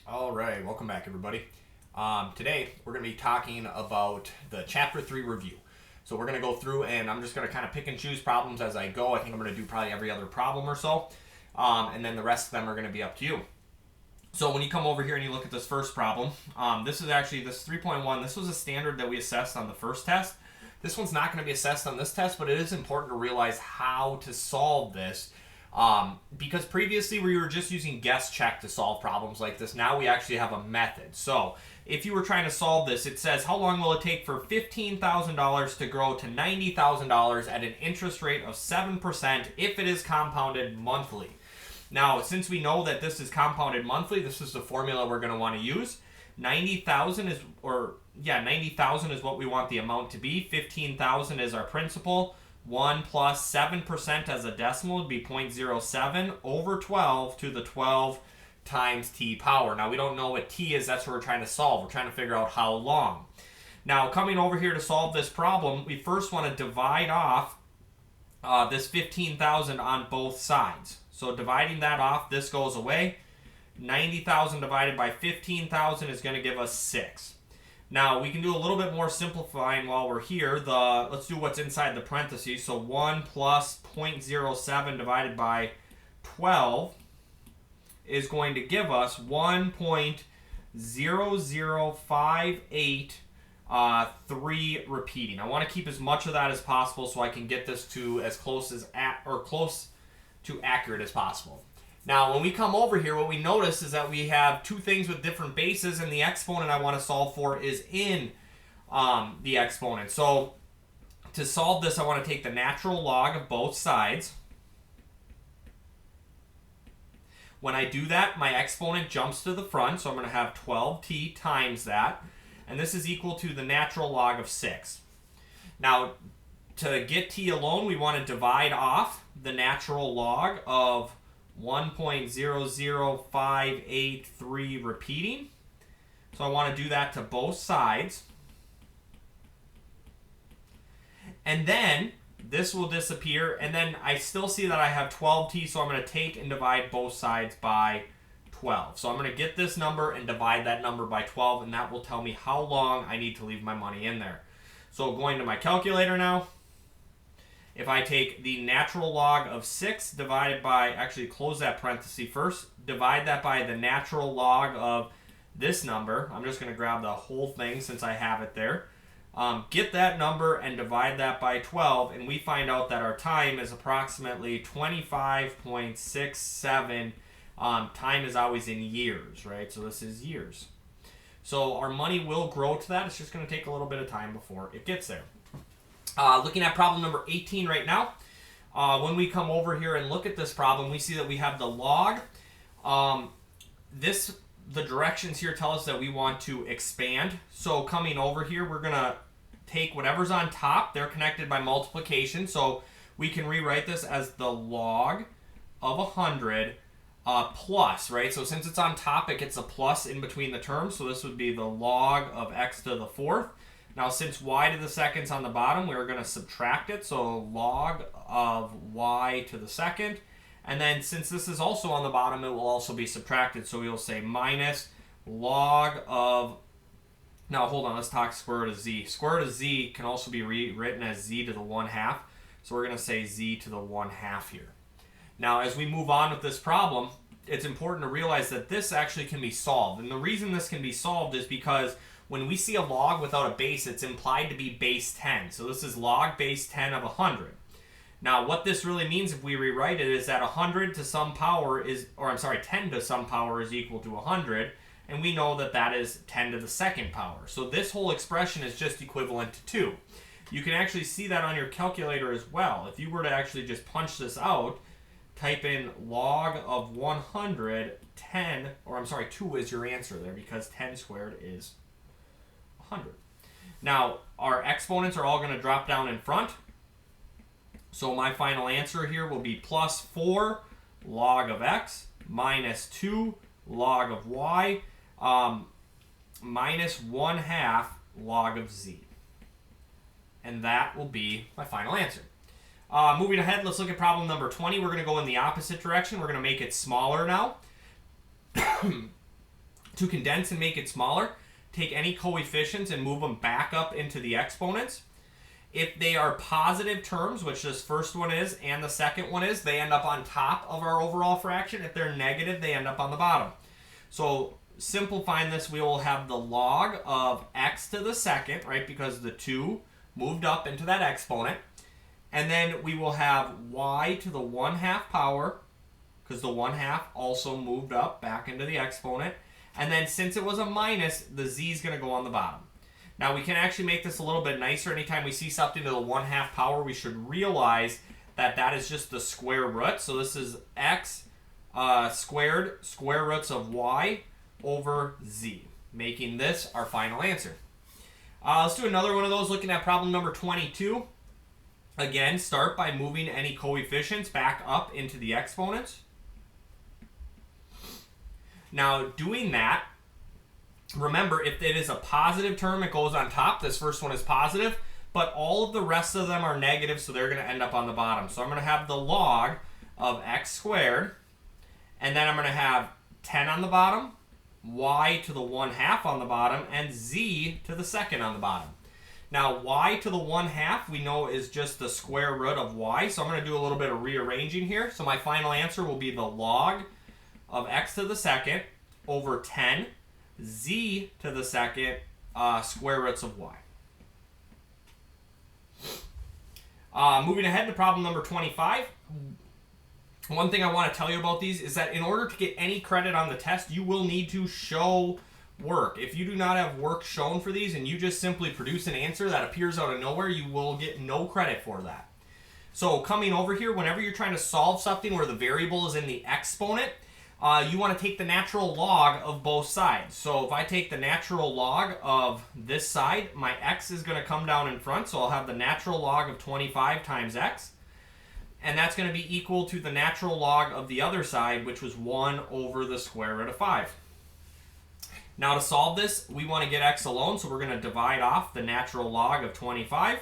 All right, welcome back, everybody. Today we're going to be talking about the Chapter 3 review. So we're going to go through and I'm just going to kind of pick and choose problems as I go. I think I'm going to do probably every other problem or so. And then the rest of them are going to be up to you. So when you come over here and you look at this first problem, this is actually this 3.1. This was a standard that we assessed on the first test. This one's not going to be assessed on this test, but it is important to realize how to solve this. Because previously we were just using guess check to solve problems like this. Now we actually have a method. So if you were trying to solve this, it says how long will it take for $15,000 to grow to $90,000 at an interest rate of 7% if it is compounded monthly. Now, since we know that this is compounded monthly, this is the formula we're going to want to use. 90,000 is what we want the amount to be. 15,000 is our principal. 1 plus 7% as a decimal would be 0.07 over 12 to the 12 times t power. Now, we don't know what t is. That's what we're trying to solve. We're trying to figure out how long. Now, coming over here to solve this problem, we first want to divide off this 15,000 on both sides. So dividing that off, this goes away. 90,000 divided by 15,000 is going to give us 6. Now, we can do a little bit more simplifying while we're here. Let's do what's inside the parentheses. So 1 plus 0.07 divided by 12 is going to give us 1.0058 repeating. I want to keep as much of that as possible so I can get this to as close to accurate as possible. Now, when we come over here, what we notice is that we have two things with different bases, and the exponent I want to solve for is in the exponent. So to solve this, I want to take the natural log of both sides. When I do that, my exponent jumps to the front, so I'm going to have 12t times that, and this is equal to the natural log of 6. Now, to get t alone, we want to divide off the natural log of 1.00583 repeating. So I want to do that to both sides. And then this will disappear, and then I still see that I have 12t, so I'm going to take and divide both sides by 12. So I'm going to get this number and divide that number by 12, and that will tell me how long I need to leave my money in there. So going to my calculator now. If I take the natural log of 6 divided by, actually close that parenthesis first, divide that by the natural log of this number. I'm just going to grab the whole thing since I have it there. Get that number and divide that by 12, and we find out that our time is approximately 25.67. Time is always in years, right? So this is years. So our money will grow to that. It's just going to take a little bit of time before it gets there. Looking at problem number 18 right now. When we come over here and look at this problem, we see that we have the log. The directions here tell us that we want to expand. So coming over here, we're going to take whatever's on top. They're connected by multiplication. So we can rewrite this as the log of 100 plus, right? So since it's on top, it gets a plus in between the terms. So this would be the log of x to the fourth. Now, since y to the second's on the bottom, we're going to subtract it. So log of y to the second. And then since this is also on the bottom, it will also be subtracted. So we'll say minus log of... Now, hold on. Let's talk square root of z. Square root of z can also be rewritten as z to the 1/2. So we're going to say z to the 1/2 here. Now, as we move on with this problem, it's important to realize that this actually can be solved. And the reason this can be solved is because when we see a log without a base, it's implied to be base 10. So this is log base 10 of 100. Now, what this really means if we rewrite it is that 100 to some power is, 10 to some power is equal to 100. And we know that that is 10 to the second power. So this whole expression is just equivalent to 2. You can actually see that on your calculator as well. If you were to actually just punch this out, type in log of 100, 2 is your answer there because 10 squared is 100. Now, our exponents are all going to drop down in front. So my final answer here will be plus 4 log of x minus 2 log of y minus 1/2 log of z. And that will be my final answer. Moving ahead, let's look at problem number 20. We're going to go in the opposite direction. We're going to make it smaller now. To condense and make it smaller, take any coefficients and move them back up into the exponents. If they are positive terms, which this first one is and the second one is, they end up on top of our overall fraction. If they're negative, they end up on the bottom. So simplifying this, we will have the log of x to the second, right, because the 2 moved up into that exponent. And then we will have y to the 1/2 power, because the 1/2 also moved up back into the exponent. And then since it was a minus, the z is going to go on the bottom. Now we can actually make this a little bit nicer. Anytime we see something to the 1/2 power, we should realize that that is just the square root. So this is x squared square roots of y over z, making this our final answer. Let's do another one of those, looking at problem number 22. Again, start by moving any coefficients back up into the exponents. Now, doing that, remember, if it is a positive term, it goes on top. This first one is positive, but all of the rest of them are negative, so they're going to end up on the bottom. So I'm going to have the log of x squared, and then I'm going to have 10 on the bottom, y to the 1/2 on the bottom, and z to the second on the bottom. Now, y to the 1/2 we know is just the square root of y, so I'm going to do a little bit of rearranging here. So my final answer will be the log of x to the second over 10 z to the second square roots of y. Moving ahead to problem number 25. One thing I want to tell you about these is that in order to get any credit on the test, you will need to show work. If you do not have work shown for these and you just simply produce an answer that appears out of nowhere, you will get no credit for that. So coming over here, whenever you're trying to solve something where the variable is in the exponent, you want to take the natural log of both sides. So if I take the natural log of this side, my x is going to come down in front, so I'll have the natural log of 25 times x. And that's going to be equal to the natural log of the other side, which was 1 over the square root of 5. Now to solve this, we want to get x alone, so we're going to divide off the natural log of 25.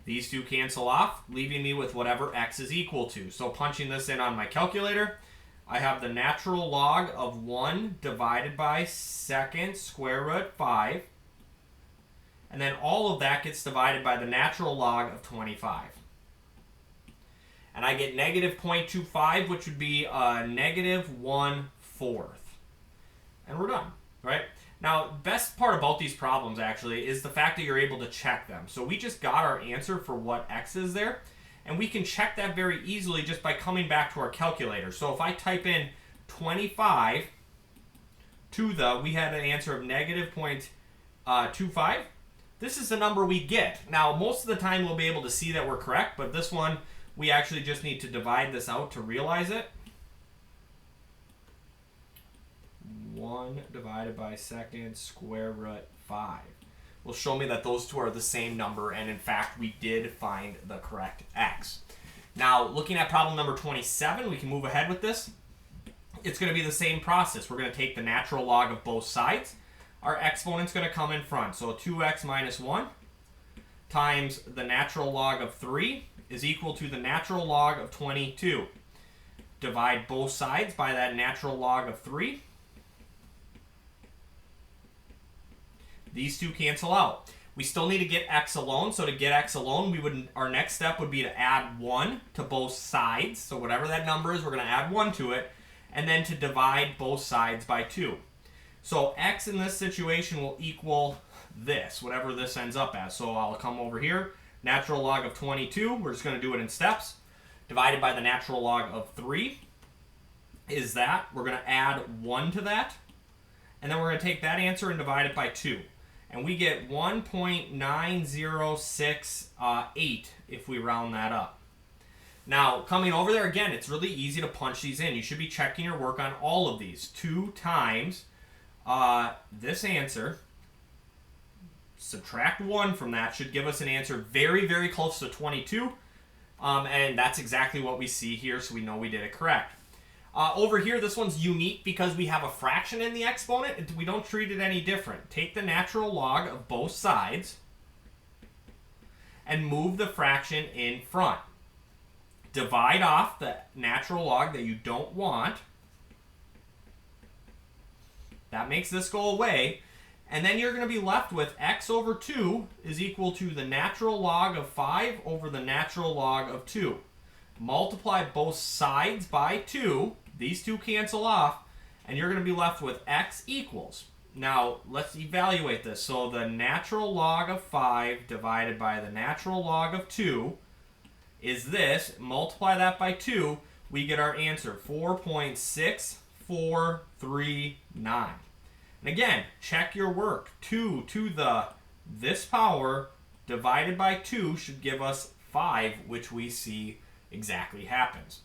These two cancel off, leaving me with whatever x is equal to. So punching this in on my calculator, I have the natural log of 1 divided by second square root 5. And then all of that gets divided by the natural log of 25. And I get negative 0.25, which would be negative 1/4. And we're done, right? Now, best part about these problems, actually, is the fact that you're able to check them. So we just got our answer for what x is there, and we can check that very easily just by coming back to our calculator. So if I type in 25 to the, we had an answer of negative 0.25. This is the number we get. Now, most of the time we'll be able to see that we're correct, but this one, we actually just need to divide this out to realize it. 1 divided by second square root 5 will show me that those two are the same number, and in fact, we did find the correct x. Now, looking at problem number 27, we can move ahead with this. It's going to be the same process. We're going to take the natural log of both sides. Our exponent's going to come in front. So 2x minus 1 times the natural log of 3 is equal to the natural log of 22. Divide both sides by that natural log of 3. These two cancel out. We still need to get x alone. So to get x alone, our next step would be to add 1 to both sides. So whatever that number is, we're going to add 1 to it. And then to divide both sides by 2. So x in this situation will equal this, whatever this ends up as. So I'll come over here, natural log of 22, we're just going to do it in steps, divided by the natural log of 3 is that. We're going to add 1 to that, and then we're going to take that answer and divide it by 2. And we get 1.9068 if we round that up. Now, coming over there, again, it's really easy to punch these in. You should be checking your work on all of these. 2 times this answer, subtract 1 from that, should give us an answer very, very close to 22. And that's exactly what we see here, so we know we did it correct. Over here, this one's unique because we have a fraction in the exponent. We don't treat it any different. Take the natural log of both sides and move the fraction in front. Divide off the natural log that you don't want. That makes this go away. And then you're going to be left with x over 2 is equal to the natural log of 5 over the natural log of 2. Multiply both sides by 2. These two cancel off. And you're going to be left with x equals. Now, let's evaluate this. So the natural log of 5 divided by the natural log of 2 is this. Multiply that by 2. We get our answer, 4.6439. And again, check your work. 2 to this power divided by 2 should give us 5, which we see exactly happens.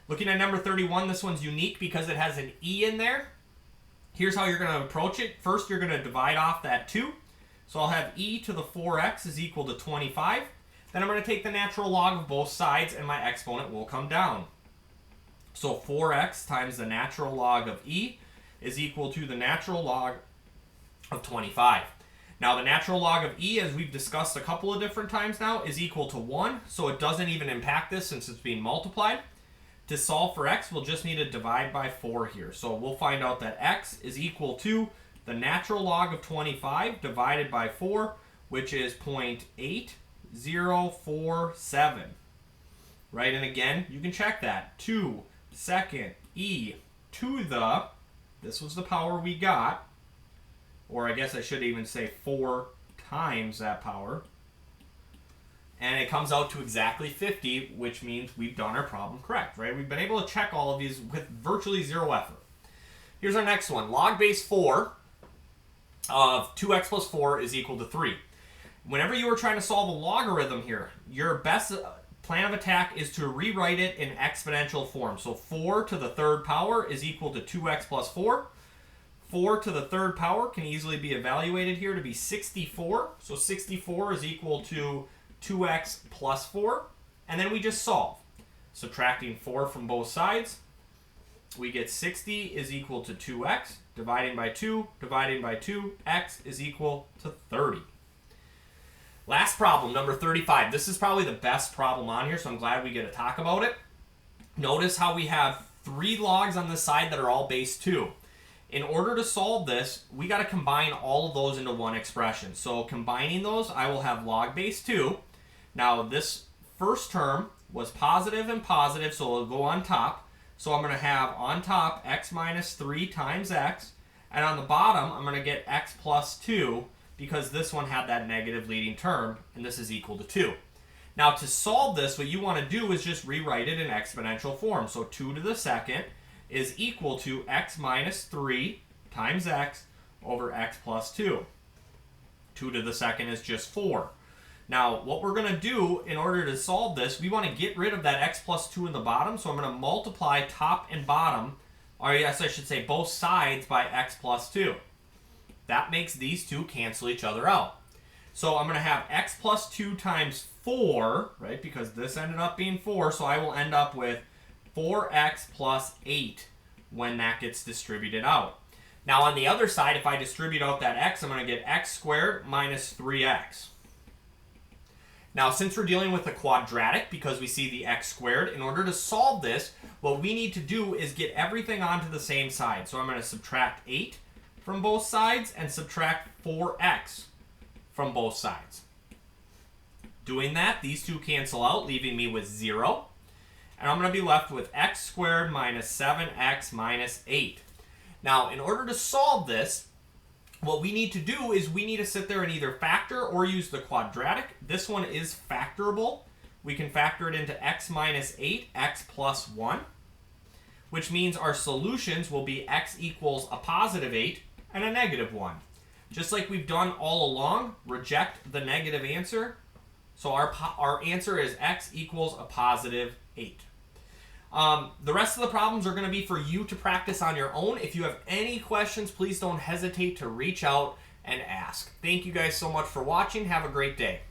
Looking at number 31, this one's unique because it has an e in there. Here's how you're going to approach it. First, you're going to divide off that 2. So I'll have e to the 4x is equal to 25. Then I'm going to take the natural log of both sides, and my exponent will come down. So 4x times the natural log of e is equal to the natural log of 25. Now, the natural log of e, as we've discussed a couple of different times now, is equal to 1. So it doesn't even impact this since it's being multiplied. To solve for x, we'll just need to divide by 4 here. So we'll find out that x is equal to the natural log of 25 divided by 4, which is 0.8047. Right, and again, you can check that. 2 second e to the, this was the power we got, or I guess I should even say 4 times that power. And it comes out to exactly 50, which means we've done our problem correct, right? We've been able to check all of these with virtually zero effort. Here's our next one. Log base 4 of 2x plus 4 is equal to 3. Whenever you are trying to solve a logarithm here, your best plan of attack is to rewrite it in exponential form. So 4 to the third power is equal to 2x plus 4. 4 to the third power can easily be evaluated here to be 64. So 64 is equal to 2x plus 4, and then we just solve. Subtracting 4 from both sides, we get 60 is equal to 2x, dividing by 2, x is equal to 30. Last problem, number 35. This is probably the best problem on here, so I'm glad we get to talk about it. Notice how we have 3 logs on this side that are all base 2. In order to solve this, we got to combine all of those into one expression. So combining those, I will have log base 2. Now this first term was positive and positive, so it'll go on top. So I'm going to have on top x minus 3 times x, and on the bottom I'm going to get x plus 2 because this one had that negative leading term, and this is equal to 2. Now to solve this, what you want to do is just rewrite it in exponential form. So 2 to the second is equal to x minus 3 times x over x plus 2. 2 to the second is just 4. Now, what we're going to do in order to solve this, we want to get rid of that x plus 2 in the bottom. So I'm going to multiply top and bottom, or yes, I should say both sides by x plus 2. That makes these two cancel each other out. So I'm going to have x plus 2 times 4, right, because this ended up being 4, so I will end up with 4x plus 8 when that gets distributed out. Now, on the other side, if I distribute out that x, I'm going to get x squared minus 3x. Now, since we're dealing with a quadratic, because we see the x squared, in order to solve this, what we need to do is get everything onto the same side. So I'm going to subtract 8 from both sides and subtract 4x from both sides. Doing that, these two cancel out, leaving me with 0. And I'm going to be left with x squared minus 7x minus 8. Now, in order to solve this, what we need to do is we need to sit there and either factor or use the quadratic. This one is factorable. We can factor it into x minus 8, x plus 1, which means our solutions will be x equals a positive 8 and a negative 1. Just like we've done all along, reject the negative answer. So our answer is x equals a positive 8. The rest of the problems are going to be for you to practice on your own. If you have any questions, please don't hesitate to reach out and ask. Thank you guys so much for watching. Have a great day.